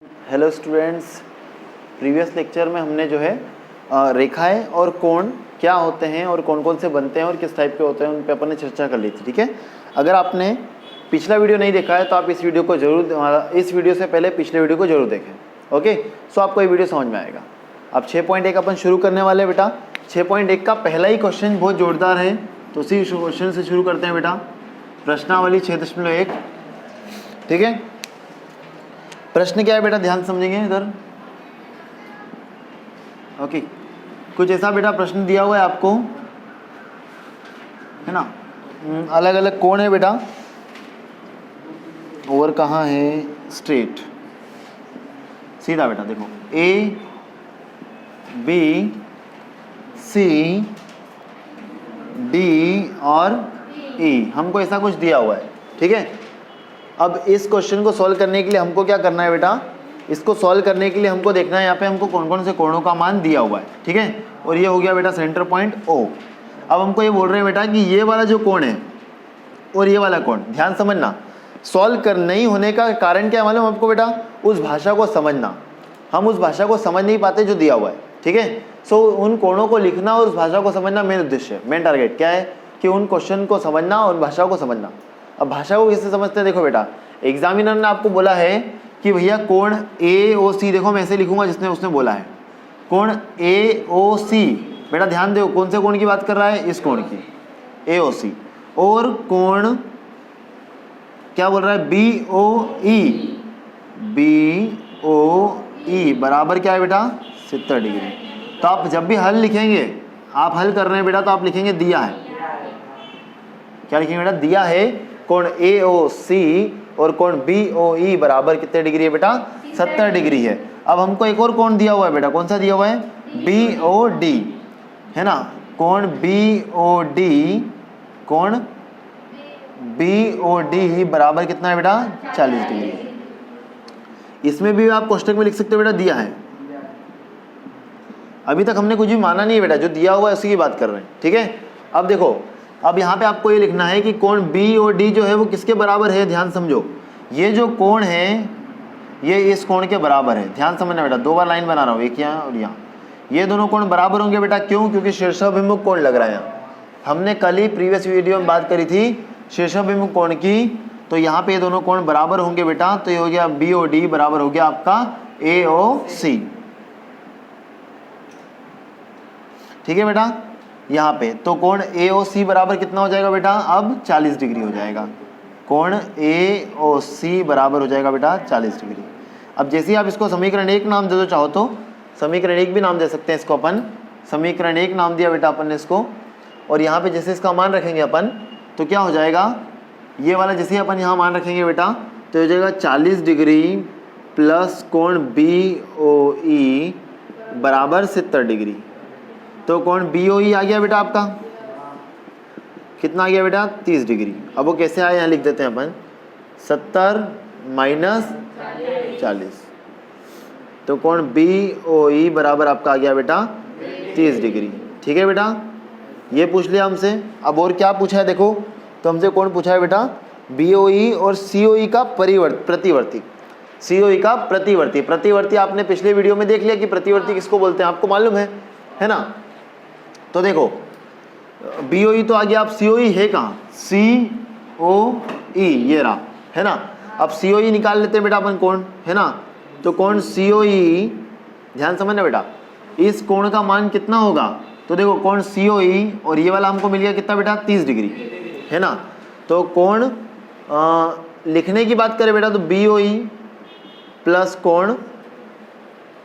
Hello students, previous lecture में हमने जो है रेखाएं और कोण क्या होते हैं और कौन कौन से बनते हैं और किस टाइप के होते हैं उन पर अपन ने चर्चा कर ली थी। ठीक है, अगर आपने पिछला वीडियो नहीं देखा है तो आप इस वीडियो को जरूर, इस वीडियो से पहले पिछले वीडियो को जरूर देखें। ओके, सो आपको ये वीडियो समझ में आएगा। अब 6.1 अपन शुरू करने वाले हैं बेटा। 6.1 का पहला ही क्वेश्चन बहुत जोरदार है, तो उसी क्वेश्चन से शुरू करते हैं बेटा। प्रश्नावली 6.1। ठीक है, प्रश्न क्या है बेटा, ध्यान समझेंगे इधर। ओके, कुछ ऐसा बेटा प्रश्न दिया हुआ है आपको, है ना। अलग अलग कोण है बेटा, और कहाँ है स्ट्रेट, सीधा बेटा देखो, ए बी सी डी और ई, हमको ऐसा कुछ दिया हुआ है। ठीक है, अब इस क्वेश्चन को सॉल्व करने के लिए हमको क्या करना है बेटा, इसको सॉल्व करने के लिए हमको देखना है यहाँ पे हमको कौन कौन से कोणों का मान दिया हुआ है। ठीक है, और ये हो गया बेटा सेंटर पॉइंट ओ। अब हमको ये बोल रहे हैं बेटा कि ये वाला जो कोण है और ये वाला कोण, ध्यान समझना, सॉल्व कर नहीं होने का कारण क्या मालूम आपको बेटा, उस भाषा को समझना। हम उस भाषा को समझ नहीं पाते जो दिया हुआ है। ठीक है, सो उन कोणों को लिखना और उस भाषा को समझना मेन उद्देश्य है, मेन टारगेट क्या है कि उन क्वेश्चन को समझना और भाषा को समझना। अब भाषा को किससे समझते हैं, देखो बेटा, एग्जामिनर ने आपको बोला है कि भैया कोण ए ओ सी, देखो मैं ऐसे लिखूंगा जिसने उसने बोला है कोण ए ओ सी। बेटा ध्यान दो, कौन से कोण की बात कर रहा है, इस कोण की, ए ओ सी। और कोण क्या बोल रहा है, बी ओ ई, बी ओ ई बराबर क्या है बेटा, 70 डिग्री। तो आप जब भी हल लिखेंगे, आप हल कर रहे हैं बेटा, तो आप लिखेंगे दिया है। क्या लिखेंगे बेटा, दिया है कोण ए ओ सी और कोण बी ओ ई बराबर कितने डिग्री है बेटा, 70 डिग्री है। अब हमको एक और कोण दिया हुआ है बेटा, कौन सा दिया हुआ है, बी ओ डी, है ना। कोण बी ओ डी, कोण बी ओ डी बराबर कितना है बेटा, 40 डिग्री। इसमें भी आप कोष्टक में लिख सकते हो बेटा, दिया है। अभी तक हमने कुछ भी माना नहीं है बेटा, जो दिया हुआ है उसी की बात कर रहे हैं। ठीक है, अब देखो, अब यहाँ पे आपको ये लिखना है कि कोण बी और डी जो है वो किसके बराबर है, ध्यान समझो। ये जो कोण है ये इस कोण के बराबर है, ध्यान समझना बेटा। दो बार लाइन बना रहा हूँ, एक यहाँ और यहाँ। ये दोनों कोण बराबर होंगे बेटा, क्यों, क्योंकि शीर्षाभिमुख कोण लग रहा है यहाँ। हमने कल ही प्रीवियस वीडियो में बात करी थी शीर्षाभिमुख कोण की, तो यहाँ पे ये दोनों कोण बराबर होंगे बेटा। तो ये हो गया बी ओ डी बराबर हो गया आपका ए ओ सी। ठीक है बेटा, यहाँ पे तो कोण ए ओ सी बराबर कितना हो जाएगा बेटा, अब 40 डिग्री हो जाएगा। कोण ए ओ सी बराबर हो जाएगा बेटा 40 डिग्री। अब जैसे ही आप इसको समीकरण 1 नाम दे दो चाहो तो, समीकरण 1 भी नाम दे सकते हैं इसको अपन। समीकरण 1 नाम दिया बेटा अपन ने इसको, और यहाँ पे जैसे इसका मान रखेंगे अपन तो क्या हो जाएगा, ये वाला जैसे ही अपन यहाँ मान रखेंगे बेटा तो हो जाएगा 40 डिग्री प्लस कोण बी ओ ई बराबर 70 डिग्री। तो कोण बी ओ ई आ गया बेटा आपका, कितना आ गया बेटा, 30 डिग्री। अब वो कैसे आया, यहाँ लिख देते हैं अपन, 70 माइनस 40। तो कोण बी ओ ई बराबर आपका आ गया बेटा 30 डिग्री। ठीक है बेटा, ये पूछ लिया हमसे। अब और क्या पूछा है देखो, तो हमसे कोण पूछा है बेटा बी ओ ई और सी ओ ई का प्रतिवर्ती। सी ओ ई का प्रतिवर्ती। प्रतिवर्ती आपने पिछले वीडियो में देख लिया कि प्रतिवर्ती किसको बोलते हैं, आपको मालूम है ना। तो देखो बी ओ ई तो आ गया, अब सी ओ ई है कहाँ, सी ओ ई ये रहा, है ना। अब सी ओ ई निकाल लेते हैं बेटा अपन कोण, है ना। तो कोण सी ओ ई, ध्यान समझना बेटा, इस कोण का मान कितना होगा, तो देखो कोण सी ओ ई और ये वाला हमको मिल गया कितना बेटा, 30 डिग्री, है ना। तो कोण लिखने की बात करें बेटा तो बी ओ ई प्लस कोण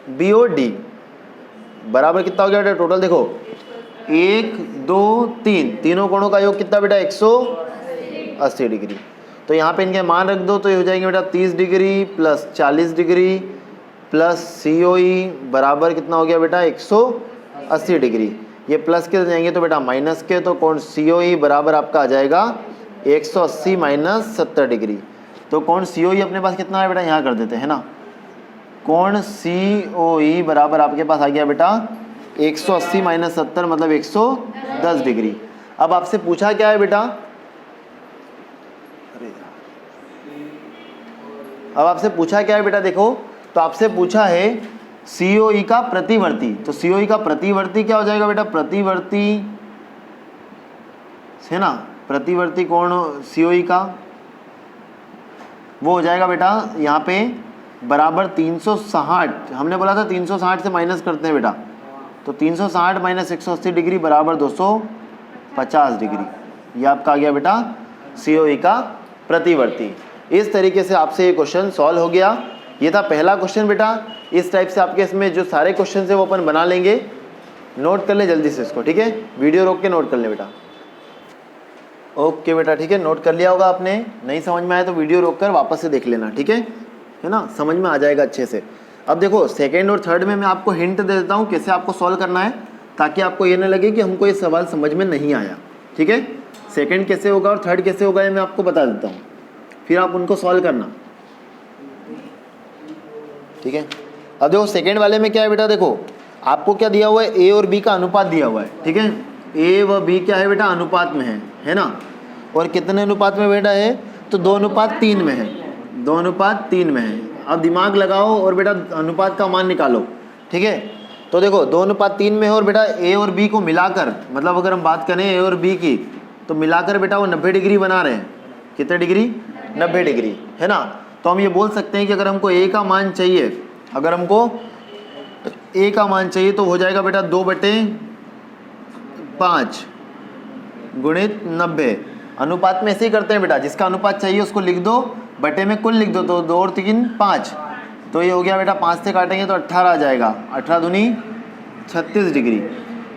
बी ओ डी बराबर कितना हो गया बेटा, टोटल देखो 1 2 3, तीनों कोणों का योग कितना बेटा, 180 डिग्री। तो यहाँ पे इनके मान रख दो तो ये हो जाएंगे बेटा 30 डिग्री प्लस 40 डिग्री प्लस सी ओ ई बराबर कितना हो गया बेटा, 180 डिग्री। ये प्लस के जाएंगे तो बेटा माइनस के, तो कोण सी ओ ई बराबर आपका आ जाएगा 180 माइनस 70 डिग्री। तो कोण सी ओ ई अपने पास कितना है बेटा, यहाँ कर देते हैं ना। कोण सी ओ ई बराबर आपके पास आ गया बेटा 180 माइनस 70 मतलब 110 डिग्री। अब आपसे पूछा क्या है बेटा, अब आपसे पूछा क्या है बेटा, देखो तो आपसे पूछा है COE का प्रतिवर्ती, तो COE का प्रतिवर्ती क्या हो जाएगा बेटा, प्रतिवर्ती है ना, प्रतिवर्ती कोण COE का वो हो जाएगा बेटा यहाँ पे बराबर 360, हमने बोला था 360 से माइनस करते हैं बेटा, तो 360 माइनस 180 डिग्री बराबर 250 डिग्री। ये आपका आ गया बेटा COE का प्रतिवर्ती। इस तरीके से आपसे ये क्वेश्चन सॉल्व हो गया। ये था पहला क्वेश्चन बेटा। इस टाइप से आपके इसमें जो सारे क्वेश्चन है वो अपन बना लेंगे। नोट कर ले जल्दी से इसको, ठीक है, वीडियो रोक के नोट कर ले बेटा। ओके बेटा, ठीक है, नोट कर लिया होगा आपने। नहीं समझ में आया तो वीडियो रोक कर वापस से देख लेना, ठीक है ना, समझ में आ जाएगा अच्छे से। अब देखो सेकेंड और थर्ड में मैं आपको हिंट दे देता हूँ कैसे आपको सॉल्व करना है, ताकि आपको ये ना लगे कि हमको ये सवाल समझ में नहीं आया, ठीक है। सेकेंड कैसे होगा और थर्ड कैसे होगा ये मैं आपको बता देता हूँ, फिर आप उनको सॉल्व करना, ठीक है। अब देखो सेकेंड वाले में क्या है बेटा, देखो आपको क्या दिया हुआ है, ए और बी का अनुपात दिया हुआ है, ठीक है। ए व बी क्या है बेटा, अनुपात में है ना, और कितने अनुपात में बेटा है, तो 2:3 में है, 2:3 में है। अब दिमाग लगाओ और बेटा अनुपात का मान निकालो, ठीक है। तो देखो 2:3 में है और बेटा ए और बी को मिलाकर, मतलब अगर हम बात करें ए और बी की, तो मिलाकर बेटा वो 90 डिग्री बना रहे हैं। कितने डिग्री, 90 डिग्री, है ना। तो हम ये बोल सकते हैं कि अगर हमको ए का मान चाहिए, अगर हमको ए का मान चाहिए तो हो जाएगा बेटा 2/5 गुणित 90। अनुपात में ऐसे ही करते हैं बेटा, जिसका अनुपात चाहिए उसको लिख दो, बटे में कुल लिख दो, तो 2 और 3 5, तो ये हो गया बेटा 5 से काटेंगे तो 18 आ जाएगा, 18 दूनी 36 डिग्री।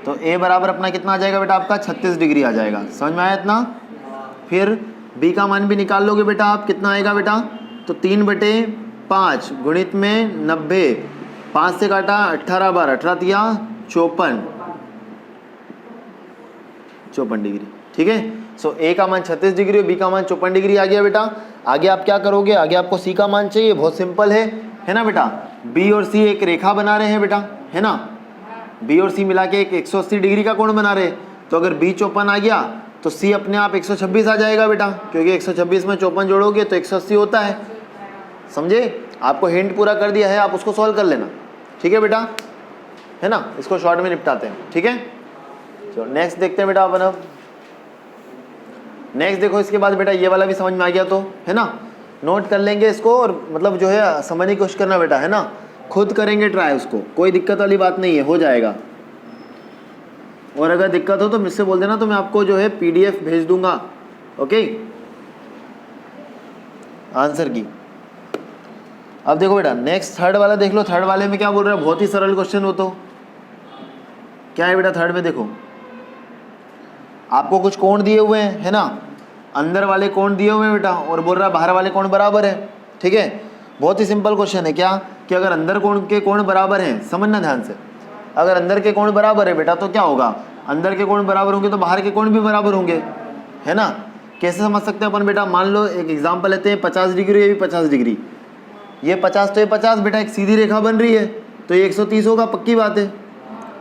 तो ए बराबर अपना कितना आ जाएगा बेटा, आपका 36 डिग्री आ जाएगा। समझ में आया इतना। फिर बी का मान भी निकाल लोगे बेटा आप, कितना आएगा बेटा, तो 3/5 गुणित में 90, 5 से काटा 18 बार, 18 तिया 54 डिग्री, ठीक है। सो ए का मान 36 डिग्री और बी का मान 54 डिग्री आ गया बेटा। आगे आप क्या करोगे, आगे आपको सी का मान चाहिए, बहुत सिंपल है ना बेटा। बी और सी एक रेखा बना रहे हैं बेटा, है ना, बी और सी मिला के एक 180 डिग्री का कोण बना रहे। तो अगर बी 54 आ गया तो सी अपने आप 126 आ जाएगा बेटा, क्योंकि 126 में 54 जोड़ोगे तो 180 होता है। समझे, आपको हिंट पूरा कर दिया है, आप उसको सॉल्व कर लेना, ठीक है बेटा, है ना। इसको शॉर्ट में निपटाते हैं, ठीक है। चलो नेक्स्ट देखते हैं बेटा अपन। अब नेक्स्ट देखो, इसके बाद बेटा ये वाला भी समझ में आ गया तो, है ना, नोट कर लेंगे इसको और मतलब जो है समझने की कोशिश करना बेटा, है ना, खुद करेंगे ट्राई उसको, कोई दिक्कत वाली बात नहीं है, हो जाएगा। और अगर दिक्कत हो तो मुझसे बोल देना, तो मैं आपको जो है PDF भेज दूंगा, ओके, आंसर की। अब देखो बेटा नेक्स्ट थर्ड वाला देख लो। थर्ड वाले में क्या बोल रहा है, बहुत ही सरल क्वेश्चन हो। तो क्या है बेटा थर्ड में, देखो आपको कुछ कोण दिए हुए हैं, है ना, अंदर वाले कोण दिए हुए हैं बेटा, और बोल रहा है बाहर वाले कोण बराबर है, ठीक है। बहुत ही सिंपल क्वेश्चन है, क्या कि अगर अंदर कोण के कोण बराबर हैं, समझना ध्यान से, अगर अंदर के कोण बराबर है बेटा तो क्या होगा, अंदर के कोण बराबर होंगे तो बाहर के कोण भी बराबर होंगे, है ना। कैसे समझ सकते हैं अपन बेटा, मान लो एक एग्जाम्पल लेते हैं, 50 डिग्री, ये भी 50 डिग्री, ये 50 तो ये 50 बेटा, एक सीधी रेखा बन रही है तो ये 130 होगा, पक्की बात है।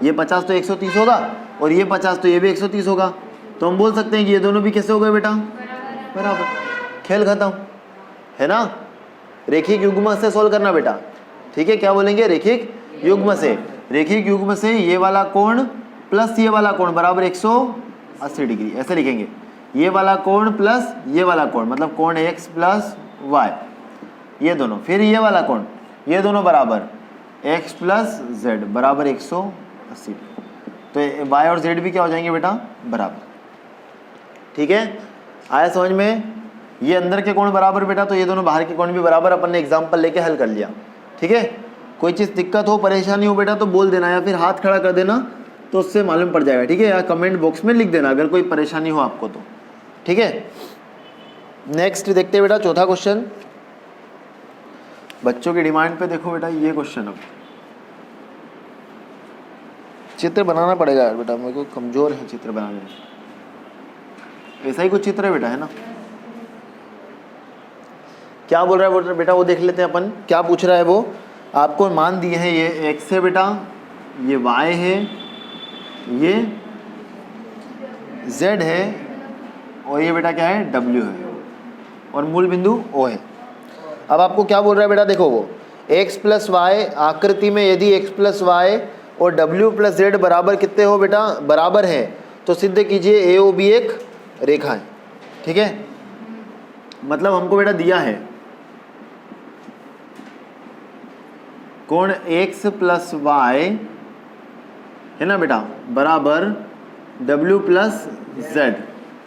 ये 50 तो 130 होगा और ये 50 तो ये भी 130 होगा। तो हम बोल सकते हैं कि ये दोनों भी कैसे हो गए बेटा, बराबर, खेल खत्म, है ना। रेखिक युग्म से सोल्व करना बेटा, ठीक है। क्या बोलेंगे, रेखिक युग्म से। रेखिक युग्म से ये वाला कोण प्लस ये वाला कोण बराबर 180 डिग्री, ऐसे लिखेंगे। ये वाला कोण प्लस ये वाला कोण, मतलब कोण x प्लस y, ये दोनों। फिर ये वाला कोण, ये दोनों बराबर x प्लस z बराबर 180। तो y और z भी क्या हो जाएंगे बेटा, बराबर, ठीक है। आया समझ में। ये अंदर के कोण बराबर बेटा, तो ये दोनों बाहर के कोण भी बराबर, अपन ने एग्जाम्पल लेके हल कर लिया, ठीक है। कोई चीज़ दिक्कत हो, परेशानी हो बेटा तो बोल देना, या फिर हाथ खड़ा कर देना तो उससे मालूम पड़ जाएगा, ठीक है। या कमेंट बॉक्स में लिख देना अगर कोई परेशानी हो आपको तो, ठीक है। नेक्स्ट देखते हैं बेटा चौथा क्वेश्चन। बच्चों की डिमांड पे देखो बेटा ये क्वेश्चन, अब चित्र बनाना पड़ेगा यार बेटा, मेरे को कमजोर है चित्र बनाने में। ऐसा ही कुछ चित्र है बेटा, है ना। क्या बोल रहा है बेटा, वो देख लेते हैं अपन, क्या पूछ रहा है वो। आपको मान दिए हैं, ये x है बेटा, ये y है, ये z है, और ये बेटा क्या है, w है, और मूल बिंदु O है। अब आपको क्या बोल रहा है बेटा, देखो वो x प्लस वाई आकृति में यदि x प्लस वाई और w प्लस जेड बराबर कितने हो बेटा, बराबर है, तो सिद्ध कीजिए ए ओ बी एक रेखा है। ठीक है, मतलब हमको बेटा दिया है कोण x प्लस वाई है ना बेटा बराबर w प्लस जेड।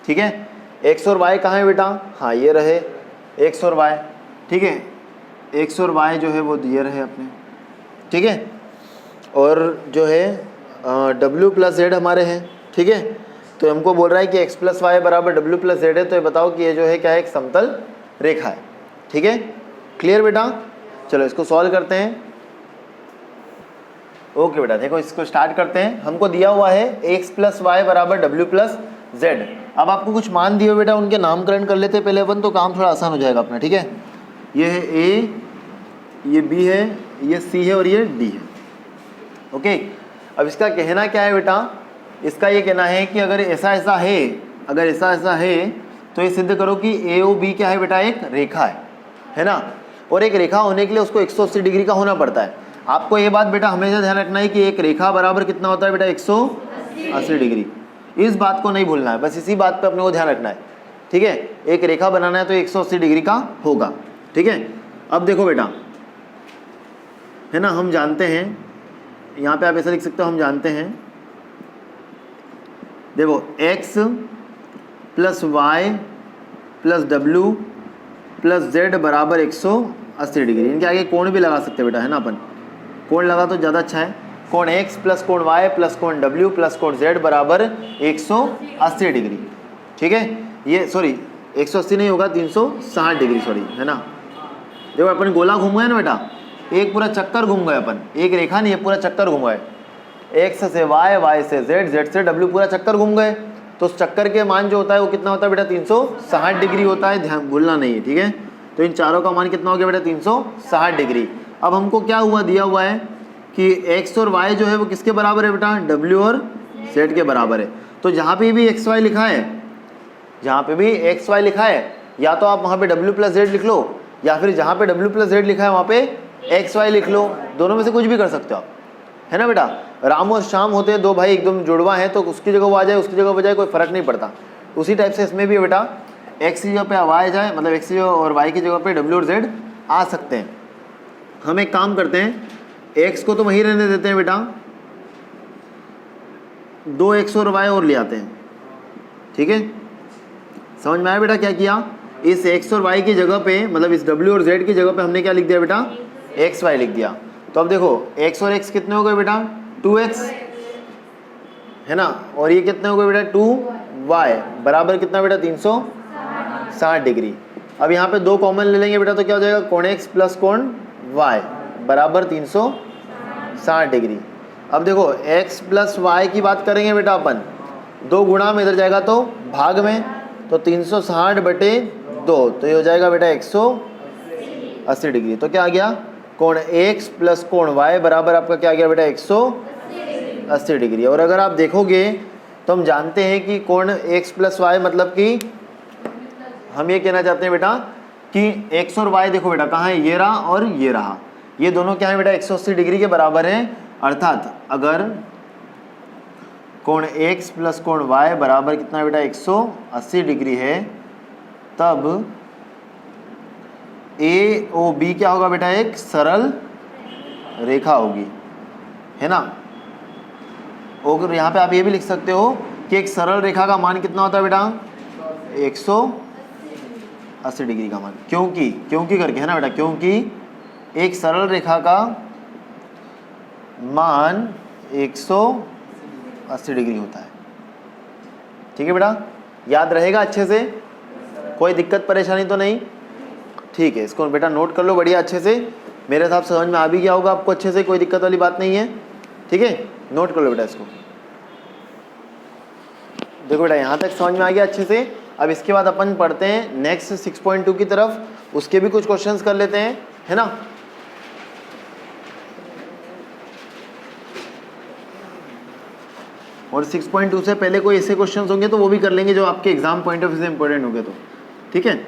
ठीक है, x और y कहाँ है बेटा, हाँ ये रहे x और y। ठीक है, x और y जो है वो दिए रहे अपने। ठीक है, और जो है w प्लस जेड हमारे हैं। ठीक है, तो हमको बोल रहा है कि x प्लस वाई बराबर w प्लस जेड है, तो ये बताओ कि ये जो है क्या है, एक समतल रेखा है। ठीक है, क्लियर बेटा, चलो इसको सॉल्व करते हैं। ओके बेटा, देखो इसको स्टार्ट करते हैं। हमको दिया हुआ है x प्लस वाई बराबर w प्लस जेड। अब आपको कुछ मान दिए बेटा, उनके नामकरण कर लेते हैं पहले अपन, तो काम थोड़ा आसान हो जाएगा अपना। ठीक है, ये है a, ये b है, ये c है और ये d है। ओके, अब इसका कहना क्या है बेटा, इसका ये कहना है कि अगर ऐसा ऐसा है, अगर ऐसा ऐसा है तो ये सिद्ध करो कि ए ओ बी क्या है बेटा, एक रेखा है ना। और एक रेखा होने के लिए उसको 180 डिग्री का होना पड़ता है। आपको ये बात बेटा हमेशा ध्यान रखना है कि एक रेखा बराबर कितना होता है बेटा, 180 डिग्री। इस बात को नहीं भूलना है, बस इसी बात पे अपने को ध्यान रखना है। ठीक है, एक रेखा बनाना है तो 180 डिग्री का होगा। ठीक है, अब देखो बेटा है ना, हम जानते हैं, यहाँ पे आप ऐसा लिख सकते हो, हम जानते हैं, देखो x प्लस वाई प्लस डब्ल्यू प्लस जेड बराबर 180 डिग्री। इनके आगे कोण भी लगा सकते हैं बेटा, है ना, अपन कोण लगा तो ज़्यादा अच्छा है। कोण x प्लस कोण y प्लस कोण w प्लस कोण z बराबर 180 डिग्री। ठीक है, ये सॉरी 180 नहीं होगा, 360 डिग्री सॉरी, है ना। देखो अपन गोला घूम गए ना बेटा, एक पूरा चक्कर घूम गए अपन, एक रेखा नहीं है, पूरा चक्कर घूम गए। x से y, y से z, z से w, पूरा चक्कर घूम गए। तो उस चक्कर के मान जो होता है वो कितना होता है बेटा, 360 डिग्री होता है, ध्यान भूलना नहीं है। ठीक है, तो इन चारों का मान कितना हो गया बेटा, 360 डिग्री। अब हमको क्या हुआ, दिया हुआ है कि x और y जो है वो किसके बराबर है बेटा, w और z के बराबर है। तो जहाँ पे भी x y लिखा है, जहाँ पे भी x y लिखा है, या तो आप वहाँ पे w प्लस जेड लिख लो, या फिर जहाँ पे w प्लस जेड लिखा है वहाँ पे x y लिख लो। दोनों में से कुछ भी कर सकते हो आप, है ना बेटा। राम और श्याम होते हैं दो भाई, एकदम जुड़वा है, तो उसकी जगह वो आ जाए, उसकी जगह वो जाए, कोई फर्क नहीं पड़ता। उसी टाइप से इसमें भी बेटा x की जगह पे y आ जाए, मतलब x और y की जगह पे w और z आ सकते हैं। हम एक काम करते हैं, x को तो वहीं रहने देते हैं बेटा, 2x और y और ले आते हैं। ठीक है, समझ में आया बेटा क्या किया, इस x और y की जगह पे, मतलब इस w और z की जगह पे हमने क्या लिख दिया बेटा, x y लिख दिया। तो अब देखो x और x कितने हो गए बेटा, 2x, है ना, और ये कितने हो गए बेटा, 2y बराबर कितना बेटा, 360 डिग्री। अब यहाँ पे दो कॉमन ले लेंगे बेटा, तो क्या हो जाएगा, कोण x प्लस कोण y बराबर 360 डिग्री। अब देखो x प्लस वाई की बात करेंगे बेटा अपन, दो गुणा में इधर जाएगा तो भाग में, तो 360 बटे 2, तो ये हो जाएगा बेटा 180 डिग्री। तो क्या आ गया, कोण x प्लस कोण y बराबर आपका क्या आ गया बेटा, 180 डिग्री। और अगर आप देखोगे तो हम जानते हैं कि कोण x प्लस वाई, मतलब कि हम ये कहना चाहते हैं बेटा कि x और y देखो बेटा कहाँ है, ये रहा और ये रहा, ये दोनों क्या है बेटा, 180 डिग्री के बराबर है। अर्थात अगर कोण x प्लस कोण y बराबर कितना बेटा, 180 डिग्री है, तब ए ओ बी क्या होगा बेटा, एक सरल रेखा होगी, है ना। और यहाँ पे आप ये भी लिख सकते हो कि एक सरल रेखा का मान कितना होता है बेटा, 180 डिग्री का मान। क्योंकि करके, है ना बेटा, क्योंकि एक सरल रेखा का मान 180 डिग्री होता है। ठीक है बेटा, याद रहेगा अच्छे से, कोई दिक्कत परेशानी तो नहीं। ठीक है, इसको बेटा नोट कर लो बढ़िया अच्छे से, मेरे हिसाब से समझ में आ भी गया होगा आपको अच्छे से, कोई दिक्कत वाली बात नहीं है। ठीक है, नोट कर लो बेटा इसको। देखो बेटा यहाँ तक समझ में आ गया अच्छे से। अब इसके बाद अपन पढ़ते हैं नेक्स्ट 6.2 की तरफ, उसके भी कुछ क्वेश्चंस कर लेते हैं, है ना। और 6.2 से पहले कोई ऐसे क्वेश्चंस होंगे तो वो भी कर लेंगे जो आपके एग्जाम पॉइंट ऑफ व्यू से इंपॉर्टेंट होंगे। तो ठीक है,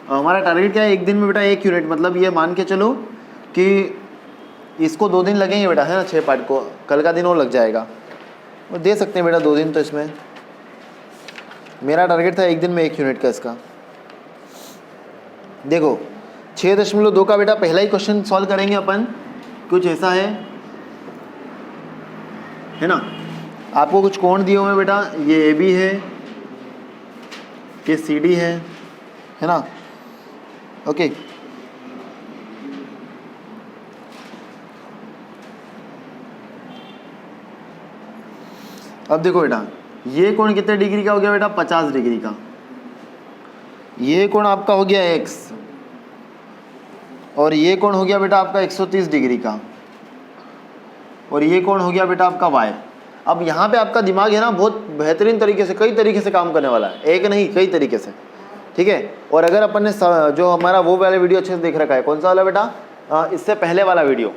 हमारा टारगेट क्या है, एक दिन में बेटा 1 यूनिट, मतलब ये मान के चलो कि इसको 2 दिन लगेंगे बेटा, है ना, 6 पार्ट को, कल का दिन और लग जाएगा, और दे सकते हैं बेटा 2 दिन। तो इसमें मेरा टारगेट था 1 दिन में 1 यूनिट का इसका। देखो 6.2 का बेटा पहला ही क्वेश्चन सॉल्व करेंगे अपन, कुछ ऐसा है ना। आपको कुछ कोण दिए हुए हैं बेटा, ये AB है, ये CD है ना, ओके। अब देखो बेटा, ये कोण कितने डिग्री का हो गया बेटा, 50 डिग्री का। ये कोण आपका हो गया x, और ये कोण हो गया बेटा आपका 130 डिग्री का, और ये कोण हो गया बेटा आपका y। अब यहाँ पे आपका दिमाग है ना बहुत बेहतरीन तरीके से, कई तरीके से काम करने वाला है, एक नहीं कई तरीके से, ठीक है। और अगर अपन ने जो हमारा वो वाला वीडियो अच्छे से देख रखा है, कौन सा वाला बेटा, इससे पहले वाला वीडियो,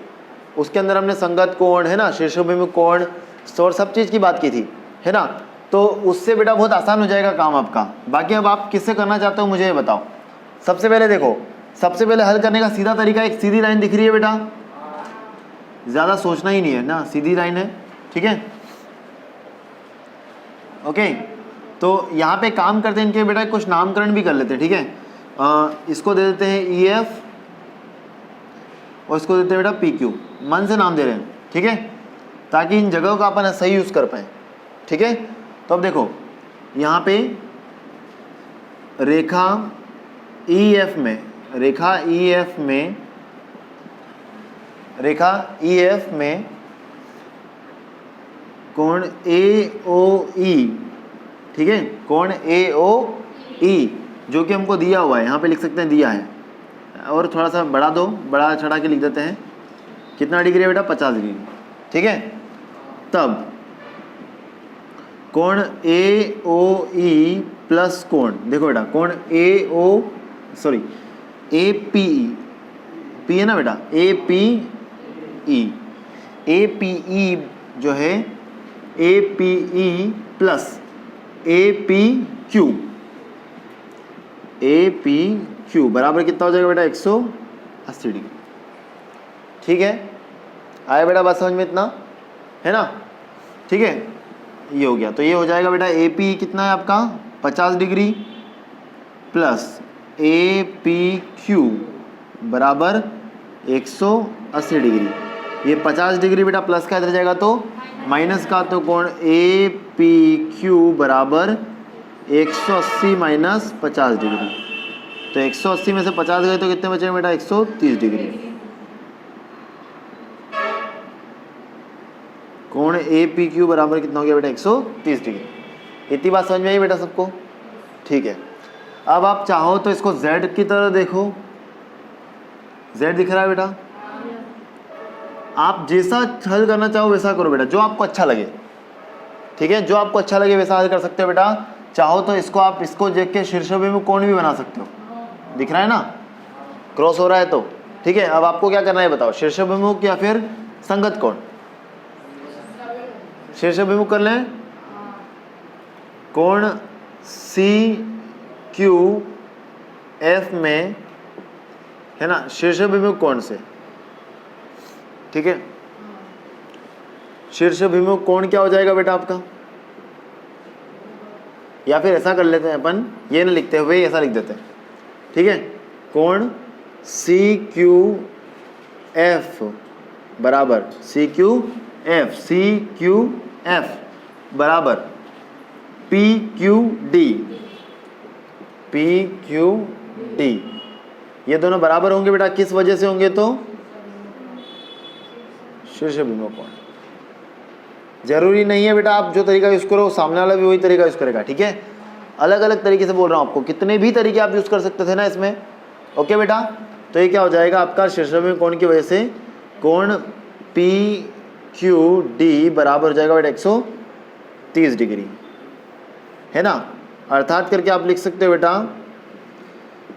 उसके अंदर हमने संगत कोण, है ना, शीर्षोभिमुख कोण और सब चीज़ की बात की थी, है ना। तो उससे बेटा बहुत आसान हो जाएगा काम आपका। बाकी अब आप किससे करना चाहते हो मुझे ये बताओ। सबसे पहले देखो, सबसे पहले हल करने का सीधा तरीका, एक सीधी लाइन दिख रही है बेटा, ज़्यादा सोचना ही नहीं है ना, सीधी लाइन है, ठीक है, ओके। तो यहाँ पे काम करते हैं, इनके बेटा कुछ नामकरण भी कर लेते हैं, ठीक है। इसको दे देते हैं EF, और इसको देते हैं बेटा PQ, मन से नाम दे रहे हैं, ठीक है, ताकि इन जगहों का अपन सही यूज़ कर पाए, ठीक है। तो अब देखो यहाँ पे रेखा EF में कोण AOE, ठीक है, कोण AOE जो कि हमको दिया हुआ है, यहाँ पे लिख सकते हैं दिया है, और थोड़ा सा बढ़ा दो, बड़ा चढ़ा के लिख देते हैं, कितना डिग्री है बेटा, 50 डिग्री, ठीक है। तब कोण AOE प्लस कोण, देखो बेटा कोण APE, P है ना बेटा, APE जो है APE प्लस APQ बराबर कितना हो जाएगा बेटा, 180 डिग्री, ठीक है। आया बेटा बात समझ में, इतना है ना, ठीक है। ये हो गया, तो ये हो जाएगा बेटा APE कितना है आपका, 50 डिग्री प्लस APQ बराबर 180 डिग्री। ये 50 डिग्री बेटा प्लस का इधर जाएगा तो माइनस का, तो कोण APQ बराबर 180 माइनस 50 डिग्री। तो 180 में से 50 गए तो कितने बचे बेटा, 130 डिग्री। कोण APQ बराबर कितना हो गया बेटा, 130 डिग्री। इतनी बात समझ में आई बेटा सबको, ठीक है। अब आप चाहो तो इसको Z की तरह देखो, Z दिख रहा है बेटा, आप जैसा हल करना चाहो वैसा करो बेटा, जो आपको अच्छा लगे, ठीक है, जो आपको अच्छा लगे वैसा हल कर सकते हो बेटा। चाहो तो इसको आप इसको देख के शीर्षोभिमुख कोण भी बना सकते हो, दिख रहा है ना, क्रॉस हो रहा है तो, ठीक है। अब आपको क्या करना है बताओ, शीर्षोभिमुख या फिर संगत कोण। शीर्षोभिमुख कर लें, कोण CQF में, है ना, शीर्षोभिमुख कोण से, ठीक है। शीर्षोभिमुख कोण क्या हो जाएगा बेटा आपका, या फिर ऐसा कर लेते हैं अपन, ये ना लिखते हुए ऐसा लिख देते हैं, ठीक है। कोण CQF बराबर CQF बराबर PQD। ये दोनों बराबर होंगे बेटा, किस वजह से होंगे, तो शीर्षोभिमुख कोण। जरूरी नहीं है बेटा आप जो तरीका यूज करो सामने वाला भी वही तरीका यूज करेगा, ठीक है। अलग अलग तरीके से बोल रहा हूँ आपको, कितने भी तरीके आप यूज कर सकते थे ना इसमें, ओके बेटा। तो ये क्या हो जाएगा आपका, शीर्षोभिमुख कोण की वजह से कोण PQD बराबर हो जाएगा बेटा 130 डिग्री, है ना। अर्थात करके आप लिख सकते हो बेटा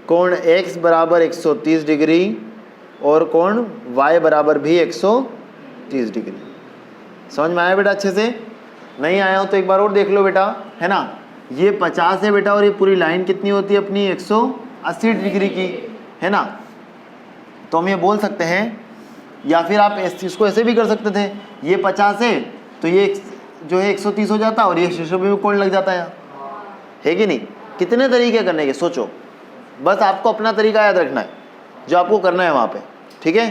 कोण X बराबर 130 डिग्री और कोण Y बराबर भी 130 डिग्री। समझ में आया बेटा अच्छे से? नहीं आया हो तो एक बार और देख लो बेटा, है ना। ये 50 है बेटा, और ये पूरी लाइन कितनी होती है अपनी, 180 डिग्री की, है ना। तो हम ये बोल सकते हैं या फिर आप इसको ऐसे भी कर सकते थे, ये 50 है तो ये जो है 130 हो जाता और ये शीर्षोभिमुख कोण लग जाता है कि नहीं। कितने तरीके करने के सोचो, बस आपको अपना तरीका याद रखना है जो आपको करना है वहाँ पे, ठीक है।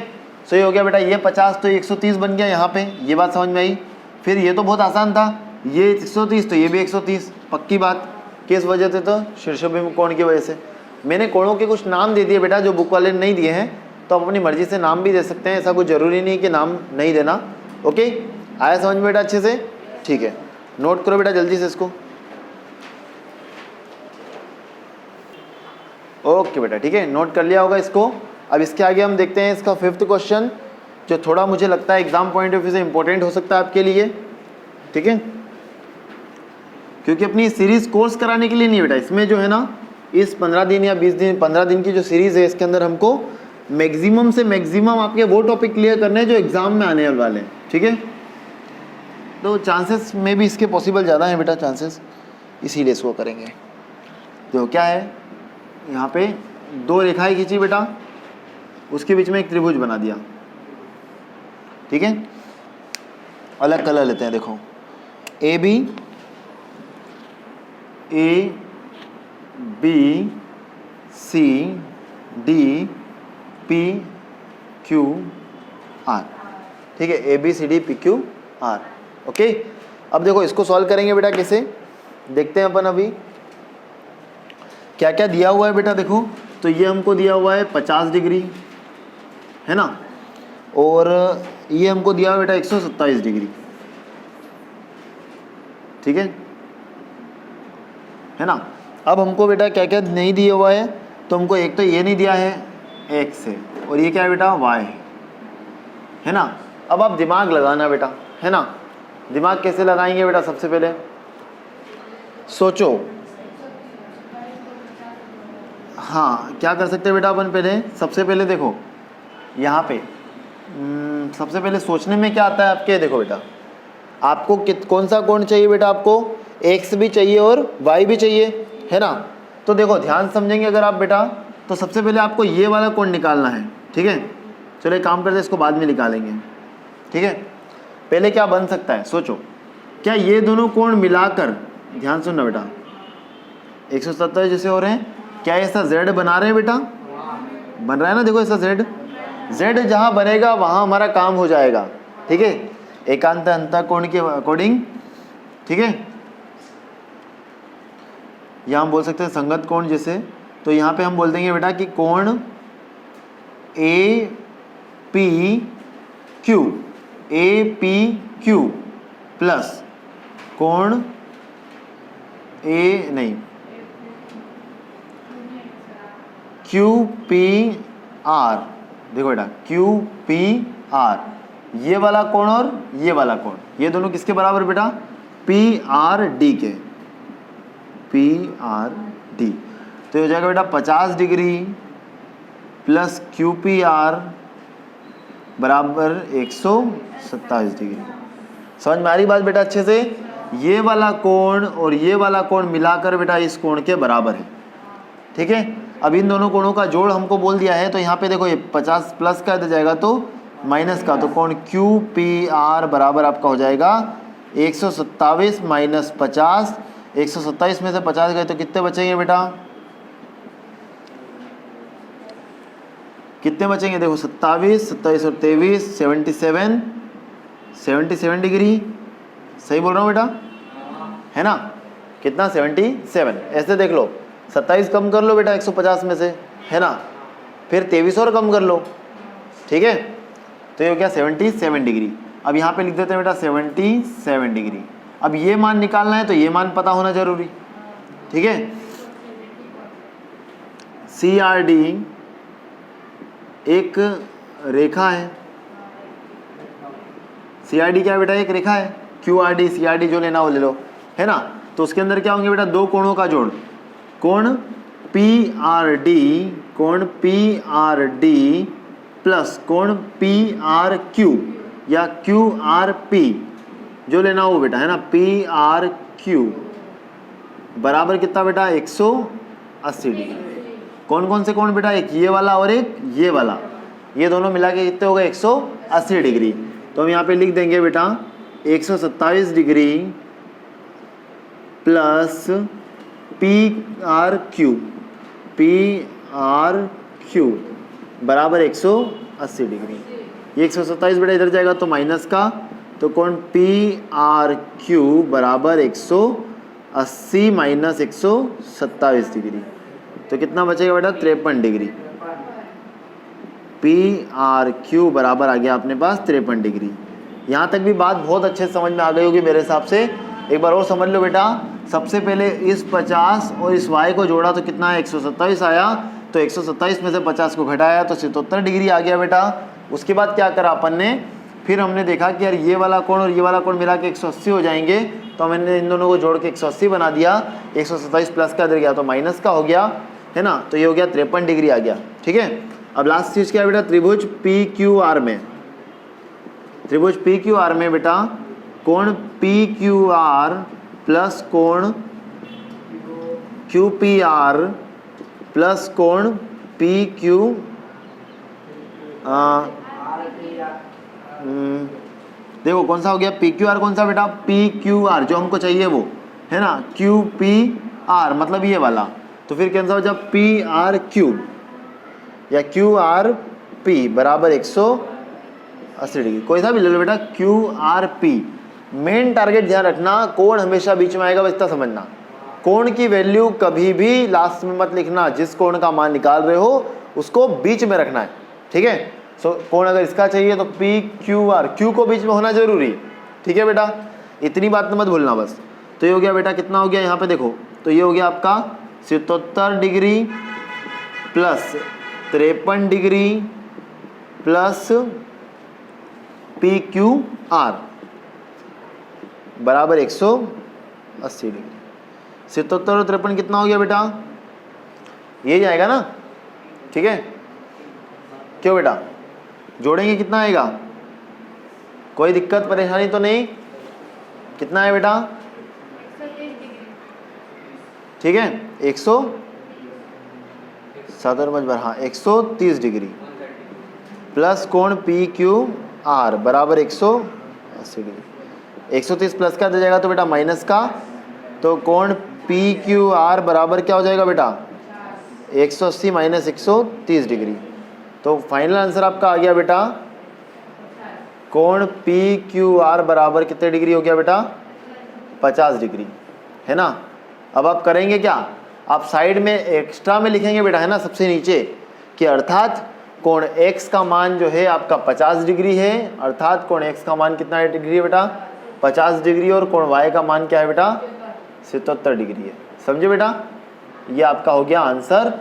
सो ये हो गया बेटा, ये 50 तो 130 बन गया यहाँ पे, ये बात समझ में आई। फिर ये तो बहुत आसान था, ये 130 तो ये भी 130, पक्की बात। किस वजह से? तो शीर्षोभिमुख कोण की वजह से। मैंने कोणों के कुछ नाम दे दिए बेटा जो बुक वाले ने नहीं दिए हैं, तो आप अपनी मर्जी से नाम भी दे सकते हैं, ऐसा कुछ ज़रूरी नहीं कि नाम नहीं देना। ओके, आया समझ में बेटा अच्छे से? ठीक है, नोट करो बेटा जल्दी से इसको। ओके बेटा, ठीक है, नोट कर लिया होगा इसको। अब इसके आगे हम देखते हैं इसका 5th क्वेश्चन, जो थोड़ा मुझे लगता है एग्जाम पॉइंट ऑफ व्यू से इंपॉर्टेंट हो सकता है आपके लिए, ठीक है, क्योंकि अपनी सीरीज कोर्स कराने के लिए नहीं बेटा, इसमें जो है ना इस 15 दिन या 20 दिन 15 दिन की जो सीरीज है इसके अंदर हमको मैक्सिमम से मैक्सिमम आपके वो टॉपिक क्लियर करने हैं जो एग्जाम में आने वाले हैं, ठीक है। तो चांसेस में भी इसके पॉसिबल ज़्यादा हैं बेटा चांसेस, इसीलिए इसको करेंगे। तो क्या है, यहाँ पे 2 रेखाएं खींची बेटा, उसके बीच में एक त्रिभुज बना दिया, ठीक है। अलग कलर लेते हैं, देखो A B C D P Q R, ठीक है, A B C D P Q R. Okay, अब देखो इसको सॉल्व करेंगे बेटा कैसे, देखते हैं अपन अभी क्या क्या दिया हुआ है बेटा। देखो तो ये हमको दिया हुआ है 50 डिग्री, है ना, और ये हमको दिया हुआ है बेटा 127 डिग्री, ठीक है ना। अब हमको बेटा क्या क्या नहीं दिया हुआ है, तो हमको एक तो ये नहीं दिया है x है, और ये क्या है बेटा y है ना। अब आप दिमाग लगाना बेटा, है ना। दिमाग कैसे लगाएंगे बेटा, सबसे पहले सोचो, हाँ क्या कर सकते हैं बेटा अपन। पहले सबसे पहले देखो यहाँ पे सबसे पहले सोचने में क्या आता है आपके, देखो बेटा आपको कौन सा कोण चाहिए बेटा, आपको x भी चाहिए और y भी चाहिए, है ना। तो देखो ध्यान समझेंगे अगर आप बेटा, तो सबसे पहले आपको ये वाला कोण निकालना है, ठीक है। चलो एक काम करते हैं, इसको बाद में निकालेंगे, ठीक है। पहले क्या बन सकता है सोचो, क्या ये दोनों कोण मिलाकर, ध्यान सुनना बेटा, 170 जैसे हो रहे हैं, क्या ऐसा z बना रहे हैं बेटा, बन रहा है ना। देखो ऐसा z जहाँ बनेगा वहाँ हमारा काम हो जाएगा, ठीक है, एकांत अंतः कोण के अकॉर्डिंग, ठीक है। यहाँ हम बोल सकते हैं संगत कोण जैसे, तो यहाँ पे हम बोल देंगे बेटा कि कोण ए पी क्यू प्लस कोण क्यू पी आर। देखो बेटा क्यू पी आर, ये वाला कोण और ये वाला कोण, ये दोनों किसके बराबर बेटा, पी आर डी के, पी आर डी। तो ये हो जाएगा बेटा 50 degree plus Q P R बराबर 127 डिग्री। समझ में आ रही बात बेटा अच्छे से। ये वाला कोण और ये वाला कोण मिलाकर बेटा इस कोण के बराबर है, ठीक है। अब इन दोनों कोणों का जोड़ हमको बोल दिया है, तो यहाँ पे देखो ये 50 प्लस का जाएगा तो माइनस का, तो कोण क्यू पी आर बराबर आपका हो जाएगा 127 माइनस 50। 127 में से 50 गए तो कितने बचेंगे बेटा, कितने बचेंगे, देखो 27 और 23 77 डिग्री, सही बोल रहा हूँ बेटा, है ना। कितना 77, ऐसे देख लो 27 कम कर लो बेटा 150 में से, है ना, फिर 23 और कम कर लो, ठीक है। तो ये हो गया 77 डिग्री। अब यहाँ पे लिख देते हैं बेटा 77 डिग्री। अब ये मान निकालना है तो ये मान पता होना जरूरी, ठीक है। सी आर डी एक रेखा है, सी आर डी क्या है बेटा, एक रेखा है। Q R D C R D जो लेना वो ले लो, है ना। तो उसके अंदर क्या होंगे बेटा, दो कोणों का जोड़, कोण पी आर डी प्लस कोण पी आर क्यू या क्यू आर पी जो लेना हो बेटा, है ना, पी आर क्यू बराबर कितना बेटा 180 डिग्री। कौन कौन से कोण बेटा, एक ये वाला और एक ये वाला। ये दोनों मिला के कितने हो गए 180 डिग्री। तो हम यहाँ पे लिख देंगे बेटा 127 डिग्री प्लस PRQ बराबर 180 डिग्री। ये 127 बेटा इधर जाएगा तो माइनस का, तो कोण PRQ बराबर 180 माइनस 127 डिग्री, तो कितना बचेगा बेटा 53 डिग्री। PRQ बराबर आ गया अपने पास 53 डिग्री। यहाँ तक भी बात बहुत अच्छे से समझ में आ गई होगी मेरे हिसाब से। एक बार और समझ लो बेटा, सबसे पहले इस 50 और इस y को जोड़ा तो कितना है 127 आया, तो 127 में से 50 को घटाया तो 77 डिग्री आ गया बेटा। उसके बाद क्या करा अपन ने, फिर हमने देखा कि यार ये वाला कोण और ये वाला कोण मिला के 180 हो जाएंगे, तो हमने इन दोनों को जोड़ के 180 बना दिया। 127 प्लस का इधर गया तो माइनस का हो गया, है ना, तो ये हो गया 53 डिग्री आ गया। ठीक है, अब लास्ट चीज़ क्या है बेटा, त्रिभुज PQR में बेटा कोण PQR प्लस कोण QPR प्लस कोण PQ देखो कौन सा हो गया PQR, कौन सा बेटा PQR जो हमको चाहिए वो, है ना, QPR मतलब ये वाला, तो फिर कैंसिल हो जाए PRQ या QRP बराबर 180 डिग्री। कोई सा भी ले लो बेटा QRP। मेन टारगेट ध्यान रखना, कोण हमेशा बीच में आएगा, बस इतना समझना। कोण की वैल्यू कभी भी लास्ट में मत लिखना, जिस कोण का मान निकाल रहे हो उसको बीच में रखना है। ठीक है, सो कोण अगर इसका चाहिए तो PQR, Q को बीच में होना जरूरी। ठीक है बेटा, इतनी बात मत भूलना बस। तो ये हो गया बेटा, कितना हो गया यहाँ पे देखो, तो ये हो गया आपका 77 degree plus 53 degree plus PQR बराबर 180 डिग्री। 77 और 53 कितना हो गया बेटा, ये जाएगा ना। ठीक है, क्यों बेटा, जोड़ेंगे कितना आएगा, कोई दिक्कत परेशानी तो नहीं, कितना है बेटा, ठीक है 130 डिग्री प्लस कोण PQR बराबर 180 डिग्री। 130 प्लस का दे जाएगा तो बेटा माइनस का, तो कोण PQR बराबर क्या हो जाएगा बेटा 180 माइनस 130 डिग्री। तो फाइनल आंसर आपका आ गया बेटा, कोण PQR बराबर कितने डिग्री हो गया बेटा 50 डिग्री, है ना। अब आप करेंगे क्या, आप साइड में एक्स्ट्रा में लिखेंगे बेटा, है ना, सबसे नीचे, कि अर्थात कोण x का मान जो है आपका 50 डिग्री है, अर्थात कोण x का मान कितना डिग्री है बेटा 50 डिग्री, और कोण y का मान क्या है बेटा 77 डिग्री है। समझे बेटा, ये आपका हो गया आंसर।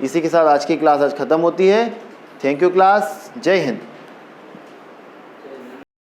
इसी के साथ आज की क्लास आज खत्म होती है। थैंक यू क्लास, जय हिंद।